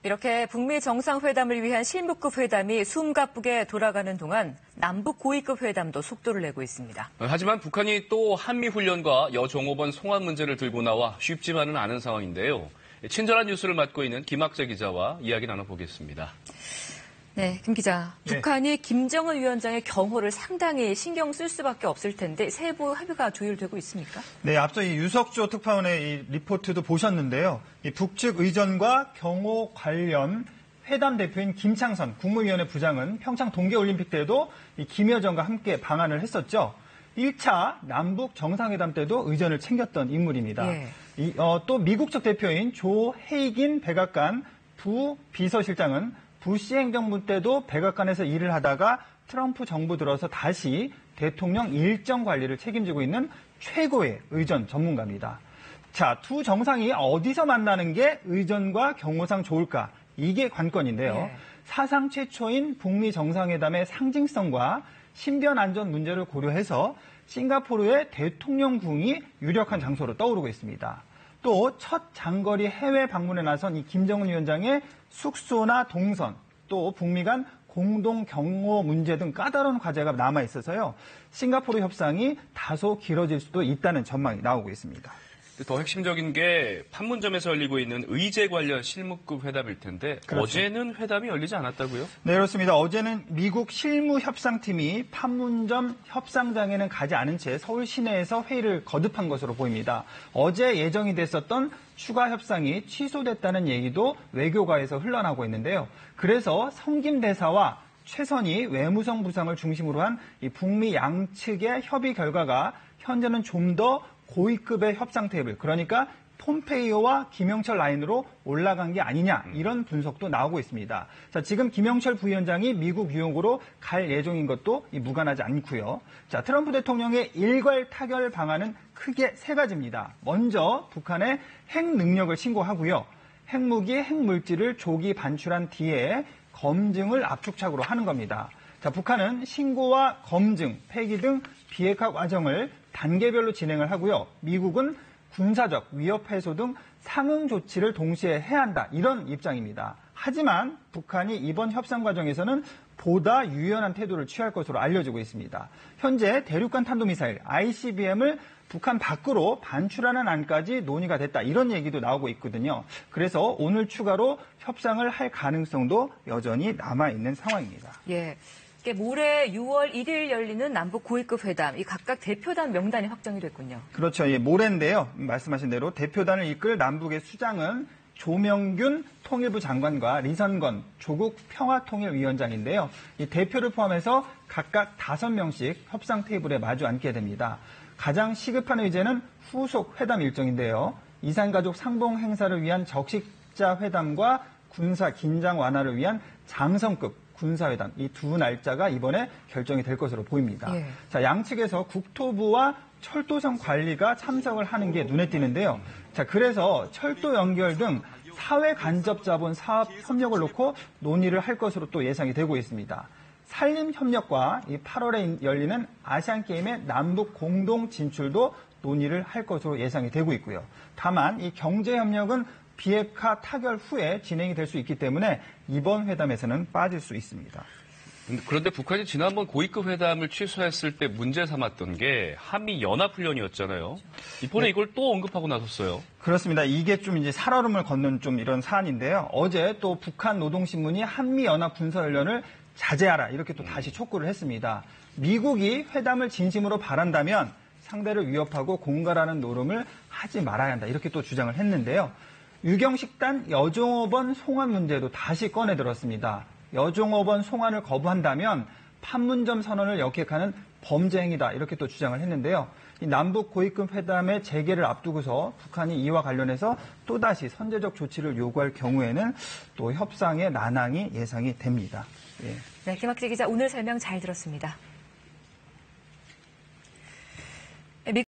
이렇게 북미 정상회담을 위한 실무급 회담이 숨가쁘게 돌아가는 동안 남북 고위급 회담도 속도를 내고 있습니다. 하지만 북한이 또 한미훈련과 여종업원 송환 문제를 들고 나와 쉽지만은 않은 상황인데요. 친절한 뉴스를 맡고 있는 김학재 기자와 이야기 나눠보겠습니다. 네, 김 기자. 북한이 김정은 위원장의 경호를 상당히 신경 쓸 수밖에 없을 텐데 세부 합의가 조율되고 있습니까? 네, 앞서 이 유석조 특파원의 이 리포트도 보셨는데요. 이 북측 의전과 경호 관련 회담 대표인 김창선 국무위원회 부장은 평창 동계올림픽 때도 이 김여정과 함께 방한을 했었죠. 1차 남북 정상회담 때도 의전을 챙겼던 인물입니다. 또 미국 측 대표인 조 헤이긴 백악관 부비서실장은 부시 행정부 때도 백악관에서 일을 하다가 트럼프 정부 들어서 다시 대통령 일정 관리를 책임지고 있는 최고의 의전 전문가입니다. 자, 두 정상이 어디서 만나는 게 의전과 경호상 좋을까? 이게 관건인데요. 사상 최초인 북미 정상회담의 상징성과 신변 안전 문제를 고려해서 싱가포르의 대통령궁이 유력한 장소로 떠오르고 있습니다. 또 첫 장거리 해외 방문에 나선 이 김정은 위원장의 숙소나 동선, 또 북미 간 공동 경호 문제 등 까다로운 과제가 남아 있어서요. 싱가포르 협상이 다소 길어질 수도 있다는 전망이 나오고 있습니다. 더 핵심적인 게 판문점에서 열리고 있는 의제 관련 실무급 회담일 텐데 그렇죠. 어제는 회담이 열리지 않았다고요? 네, 그렇습니다. 어제는 미국 실무협상팀이 판문점 협상장에는 가지 않은 채 서울 시내에서 회의를 거듭한 것으로 보입니다. 어제 예정이 됐었던 추가 협상이 취소됐다는 얘기도 외교가에서 흘러나오고 있는데요. 그래서 성김 대사와 최선희 외무성 부상을 중심으로 한 이 북미 양측의 협의 결과가 현재는 좀 더 고위급의 협상 테이블, 그러니까 폼페이오와 김영철 라인으로 올라간 게 아니냐, 이런 분석도 나오고 있습니다. 자, 지금 김영철 부위원장이 미국 뉴욕으로 갈 예정인 것도 무관하지 않고요. 자, 트럼프 대통령의 일괄 타결 방안은 크게 세 가지입니다. 먼저 북한의 핵 능력을 신고하고요. 핵무기, 핵물질을 조기 반출한 뒤에 검증을 압축착으로 하는 겁니다. 자, 북한은 신고와 검증, 폐기 등 비핵화 과정을 단계별로 진행을 하고요. 미국은 군사적, 위협 해소 등 상응 조치를 동시에 해야 한다. 이런 입장입니다. 하지만 북한이 이번 협상 과정에서는 보다 유연한 태도를 취할 것으로 알려지고 있습니다. 현재 대륙간 탄도미사일 ICBM을 북한 밖으로 반출하는 안까지 논의가 됐다. 이런 얘기도 나오고 있거든요. 그래서 오늘 추가로 협상을 할 가능성도 여전히 남아있는 상황입니다. 예. 모레 6월 1일 열리는 남북 고위급 회담, 이 각각 대표단 명단이 확정이 됐군요. 그렇죠. 예, 모레인데요. 말씀하신 대로 대표단을 이끌 남북의 수장은 조명균 통일부 장관과 리선건 조국 평화통일위원장인데요. 이 대표를 포함해서 각각 5명씩 협상 테이블에 마주 앉게 됩니다. 가장 시급한 의제는 후속 회담 일정인데요. 이산가족 상봉 행사를 위한 적식자 회담과 군사 긴장 완화를 위한 장성급 군사회담, 이 두 날짜가 이번에 결정이 될 것으로 보입니다. 자, 양측에서 국토부와 철도성 관리가 참석을 하는 게 눈에 띄는데요. 자, 그래서 철도 연결 등 사회 간접 자본 사업 협력을 놓고 논의를 할 것으로 또 예상이 되고 있습니다. 산림 협력과 이 8월에 열리는 아시안 게임의 남북 공동 진출도 논의를 할 것으로 예상이 되고 있고요. 다만 이 경제 협력은 비핵화 타결 후에 진행이 될 수 있기 때문에 이번 회담에서는 빠질 수 있습니다. 그런데 북한이 지난번 고위급 회담을 취소했을 때 문제 삼았던 게 한미 연합훈련이었잖아요. 이번에 이걸 또 언급하고 나섰어요. 그렇습니다. 이게 좀 이제 살얼음을 걷는 좀 이런 사안인데요. 어제 또 북한 노동신문이 한미 연합 군사훈련을 자제하라 이렇게 또 다시 촉구를 했습니다. 미국이 회담을 진심으로 바란다면 상대를 위협하고 공갈하는 노름을 하지 말아야 한다 이렇게 또 주장을 했는데요. 유경식단 여종업원 송환 문제도 다시 꺼내들었습니다. 여종업원 송환을 거부한다면 판문점 선언을 역행하는 범죄 행위다 이렇게 또 주장을 했는데요. 이 남북 고위급 회담의 재개를 앞두고서 북한이 이와 관련해서 또다시 선제적 조치를 요구할 경우에는 또 협상의 난항이 예상이 됩니다. 네, 김학재 기자 오늘 설명 잘 들었습니다.